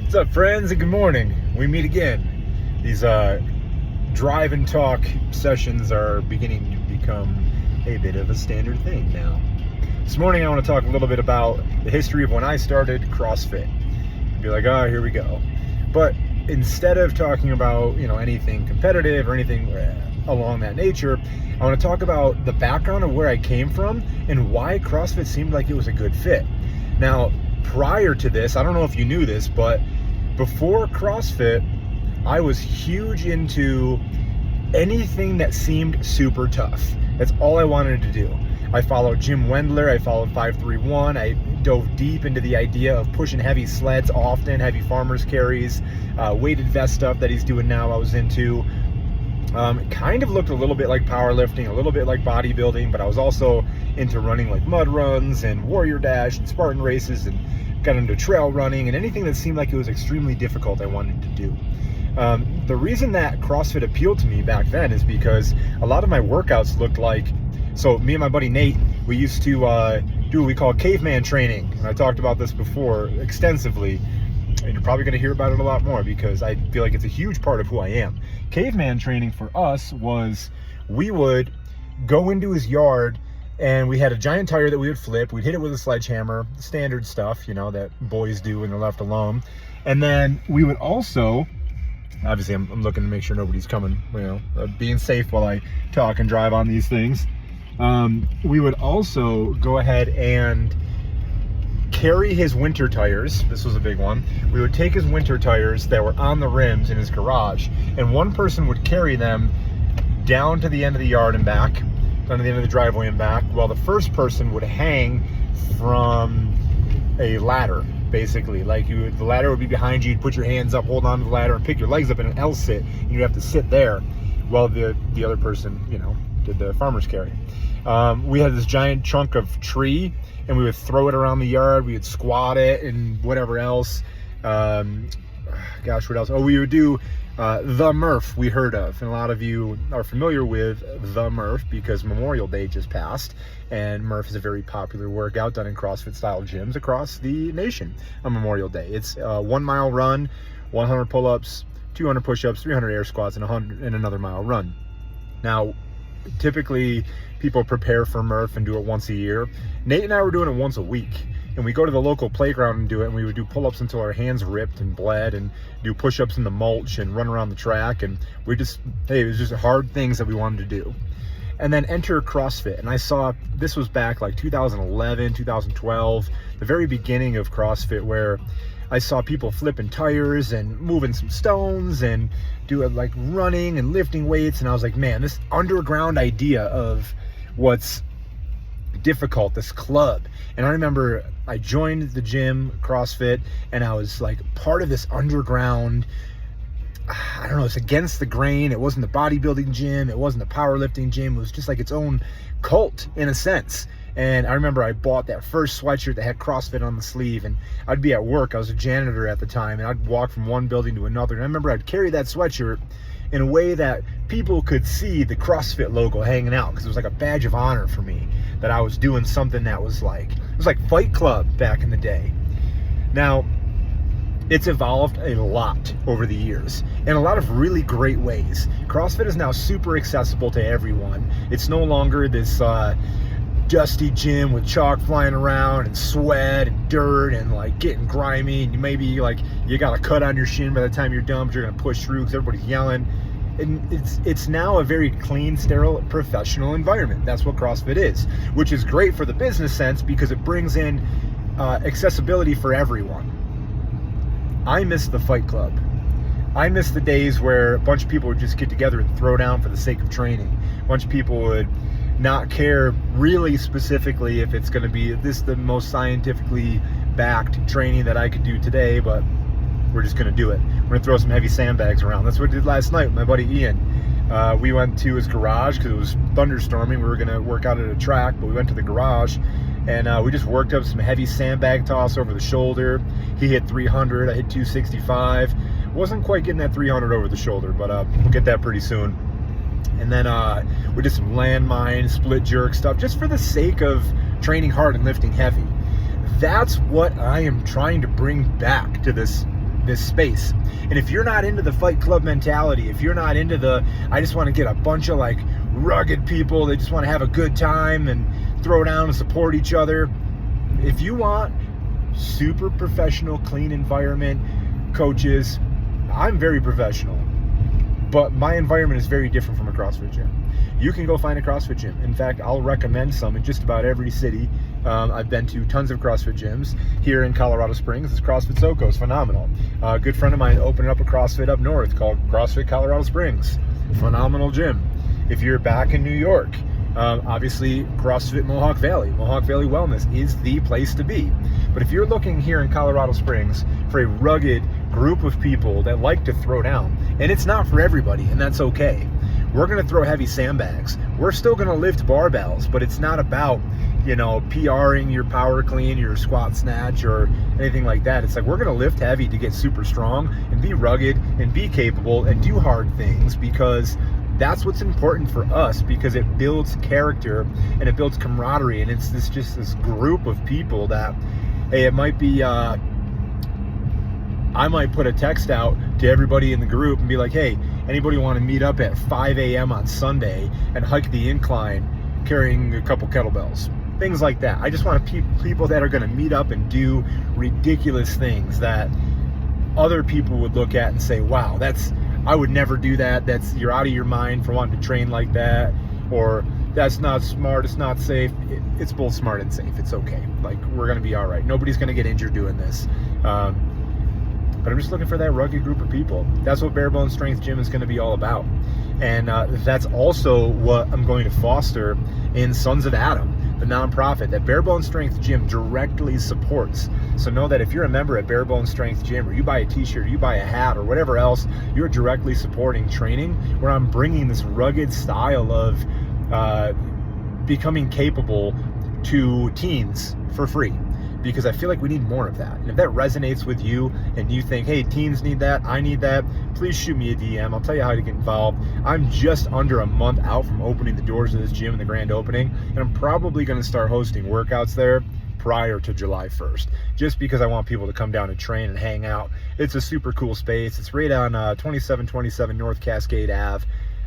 What's up, friends, and good morning. We meet again. These drive and talk sessions are beginning to become a bit of a standard thing now. This morning I want to talk a little bit about the history of when I started CrossFit. Be like, oh, here we go. But instead of talking about, anything competitive or anything along that nature, I want to talk about the background of where I came from and why CrossFit seemed like it was a good fit. Now, prior to this, I don't know if you knew this, but before CrossFit, I was huge into anything that seemed super tough. That's all I wanted to do. I followed Jim Wendler, I followed 531, I dove deep into the idea of pushing heavy sleds often, heavy farmer's carries, weighted vest stuff that he's doing now I was into. It kind of looked a little bit like powerlifting, a little bit like bodybuilding, but I was also into running like mud runs and warrior dash and Spartan races, and got into trail running and anything that seemed like it was extremely difficult I wanted to do. The reason that CrossFit appealed to me back then is because a lot of my workouts looked like, so me and my buddy Nate, we used to do what we call caveman training. And I talked about this before extensively, and you're probably going to hear about it a lot more because I feel like it's a huge part of who I am. Caveman training for us was, we would go into his yard and we had a giant tire that we would flip. We'd hit it with a sledgehammer, standard stuff, that boys do when they're left alone. And then we would also, obviously I'm looking to make sure nobody's coming, being safe while I talk and drive on these things. We would also go ahead and carry his winter tires. This was a big one. We would take his winter tires that were on the rims in his garage, and one person would carry them down to the end of the yard and back, down to the end of the driveway and back, while the first person would hang from a ladder, basically. Like the ladder would be behind you, you'd put your hands up, hold on to the ladder, and pick your legs up in an L sit, and you'd have to sit there while the other person, did the farmer's carry. We had this giant chunk of tree, and we would throw it around the yard. We would squat it and whatever else. Gosh, what else? Oh, we would do the Murph, we heard of. And a lot of you are familiar with the Murph because Memorial Day just passed. And Murph is a very popular workout done in CrossFit style gyms across the nation on Memorial Day. It's a 1 mile run, 100 pull-ups, 200 push-ups, 300 air squats, and another mile run. Now, typically people prepare for Murph and do it once a year. Nate and I were doing it once a week, and we go to the local playground and do it, and we would do pull-ups until our hands ripped and bled, and do push-ups in the mulch and run around the track, and it was just hard things that we wanted to do. And then enter CrossFit, and I saw, this was back like 2011, 2012, the very beginning of CrossFit, where I saw people flipping tires and moving some stones and doing like running and lifting weights. And I was like, man, this underground idea of what's difficult, this club. And I remember I joined the gym, CrossFit, and I was like part of this underground, I don't know, it's against the grain. It wasn't the bodybuilding gym. It wasn't the powerlifting gym. It was just like its own cult in a sense. And I remember I bought that first sweatshirt that had CrossFit on the sleeve, and I'd be at work. I was a janitor at the time, and I'd walk from one building to another. And I remember I'd carry that sweatshirt in a way that people could see the CrossFit logo hanging out, because it was like a badge of honor for me that I was doing something that was like, it was like Fight Club back in the day. Now, it's evolved a lot over the years in a lot of really great ways. CrossFit is now super accessible to everyone. It's no longer this dusty gym with chalk flying around and sweat and dirt and like getting grimy, and maybe like you got a cut on your shin by the time you're done, but you're gonna push through because everybody's yelling. And it's now a very clean, sterile, professional environment. That's what CrossFit is, which is great for the business sense because it brings in accessibility for everyone. I miss the Fight Club. I miss the days where a bunch of people would just get together and throw down for the sake of training. A bunch of people would not care really specifically if it's going to be the most scientifically backed training that I could do today, but we're just going to do it. We're going to throw some heavy sandbags around. That's what we did last night with my buddy Ian. We went to his garage because it was thunderstorming. We were going to work out at a track, but we went to the garage and we just worked up some heavy sandbag toss over the shoulder. He hit 300, I hit 265. Wasn't quite getting that 300 over the shoulder, but we'll get that pretty soon. And then we did some landmine, split jerk stuff, just for the sake of training hard and lifting heavy. That's what I am trying to bring back to this this space. And if you're not into the Fight Club mentality, if you're not into the, I just want to get a bunch of like rugged people that just want to have a good time and throw down and support each other, if you want super professional, clean environment, coaches, I'm very professional, but my environment is very different from a CrossFit gym. You can go find a CrossFit gym. In fact, I'll recommend some in just about every city. I've been to tons of CrossFit gyms. Here in Colorado Springs, it's CrossFit SoCo. It's phenomenal. A good friend of mine opened up a CrossFit up north called CrossFit Colorado Springs. Phenomenal gym. If you're back in New York, obviously CrossFit Mohawk Valley Wellness is the place to be. But if you're looking here in Colorado Springs for a rugged group of people that like to throw down, and it's not for everybody, and that's okay. We're going to throw heavy sandbags. We're still going to lift barbells, but it's not about, PRing your power clean, your squat snatch, or anything like that. It's like we're going to lift heavy to get super strong and be rugged and be capable and do hard things, because that's what's important for us, because it builds character and it builds camaraderie, and it's just this group of people that, hey, it might be, I might put a text out to everybody in the group and be like, hey, anybody want to meet up at 5 a.m. on Sunday and hike the incline carrying a couple kettlebells? Things like that. I just want people that are going to meet up and do ridiculous things that other people would look at and say, wow, I would never do that. You're out of your mind for wanting to train like that, or that's not smart, it's not safe. It's both smart and safe. It's okay. Like, we're going to be all right. Nobody's going to get injured doing this. But I'm just looking for that rugged group of people. That's what Bare Bones Strength Gym is going to be all about. And that's also what I'm going to foster in Sons of Adam, the nonprofit that Bare Bones Strength Gym directly supports. So know that if you're a member at Bare Bones Strength Gym, or you buy a t-shirt, or you buy a hat, or whatever else, you're directly supporting training where I'm bringing this rugged style of becoming capable to teens for free. Because I feel like we need more of that. And if that resonates with you and you think, hey, teens need that, I need that, please shoot me a DM. I'll tell you how to get involved. I'm just under a month out from opening the doors of this gym in the grand opening, and I'm probably going to start hosting workouts there prior to July 1st, just because I want people to come down and train and hang out. It's a super cool space. It's right on 2727 North Cascade Ave,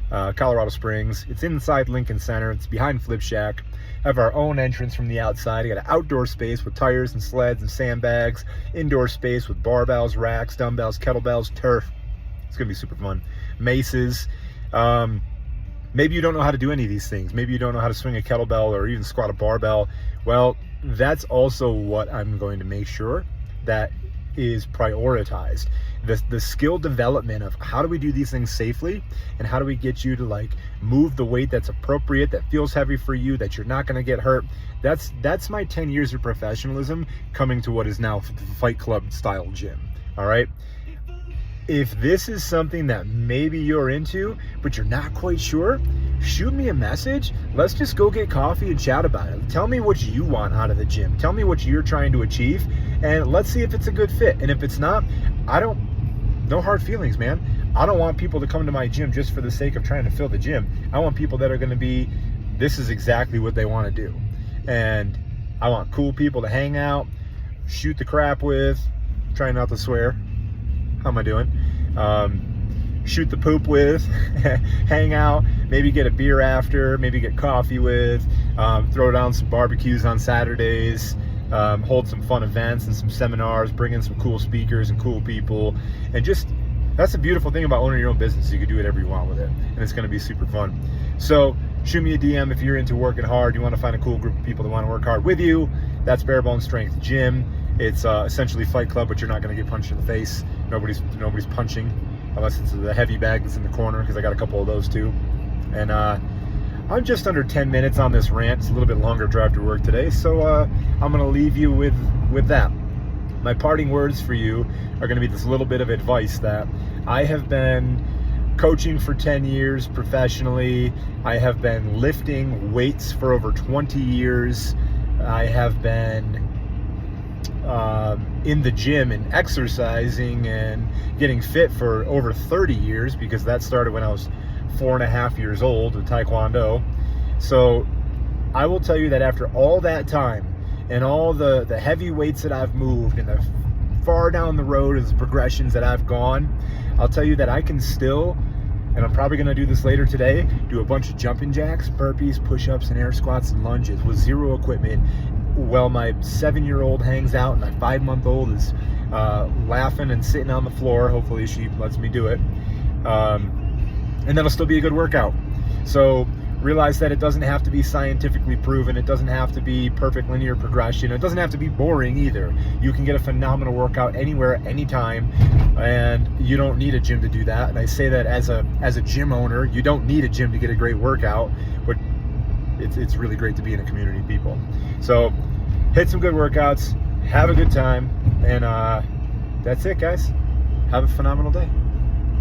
Colorado Springs. It's inside Lincoln Center. It's behind Flip Shack. Have our own entrance from the outside. I got an outdoor space with tires and sleds and sandbags, indoor space with barbells, racks, dumbbells, kettlebells, turf. It's gonna be super fun. Maces. Maybe you don't know how to do any of these things. Maybe you don't know how to swing a kettlebell or even squat a barbell. Well, that's also what I'm going to make sure that is prioritized. The skill development of how do we do these things safely, and how do we get you to like move the weight that's appropriate, that feels heavy for you, that you're not going to get hurt. That's my 10 years of professionalism coming to what is now the Fight Club style gym. All right. If this is something that maybe you're into, but you're not quite sure, shoot me a message. Let's just go get coffee and chat about it. Tell me what you want out of the gym. Tell me what you're trying to achieve, and let's see if it's a good fit. And if it's not, no hard feelings, man. I don't want people to come to my gym just for the sake of trying to fill the gym. I want people that are going to be, this is exactly what they want to do. And I want cool people to hang out, shoot the crap with, try not to swear. How am I doing? Shoot the poop with, hang out, maybe get a beer after, maybe get coffee with, throw down some barbecues on Saturdays, hold some fun events and some seminars, bring in some cool speakers and cool people. And just, that's the beautiful thing about owning your own business. You can do whatever you want with it, and it's going to be super fun. So shoot me a DM if you're into working hard, you want to find a cool group of people that want to work hard with you. That's Bare Bones Strength Gym. It's essentially Fight Club, but you're not going to get punched in the face. Nobody's punching, unless it's the heavy bag that's in the corner, because I got a couple of those too. And I'm just under 10 minutes on this rant. It's a little bit longer drive to work today, so I'm going to leave you with that. My parting words for you are going to be this little bit of advice that I have been coaching for 10 years professionally. I have been lifting weights for over 20 years. I have been in the gym and exercising and getting fit for over 30 years, because that started when I was 4.5 years old with Taekwondo. So I will tell you that after all that time and all the heavy weights that I've moved and the far down the road as the progressions that I've gone, I'll tell you that I can still, and I'm probably gonna do this later today, do a bunch of jumping jacks, burpees, push-ups, and air squats and lunges with zero equipment while my 7-year-old hangs out and my 5-month-old is laughing and sitting on the floor. Hopefully she lets me do it. And that'll still be a good workout. So realize that it doesn't have to be scientifically proven. It doesn't have to be perfect linear progression. It doesn't have to be boring either. You can get a phenomenal workout anywhere, anytime, and you don't need a gym to do that. And I say that as a gym owner, you don't need a gym to get a great workout, but it's really great to be in a community of people. So hit some good workouts, have a good time, and that's it, guys. Have a phenomenal day.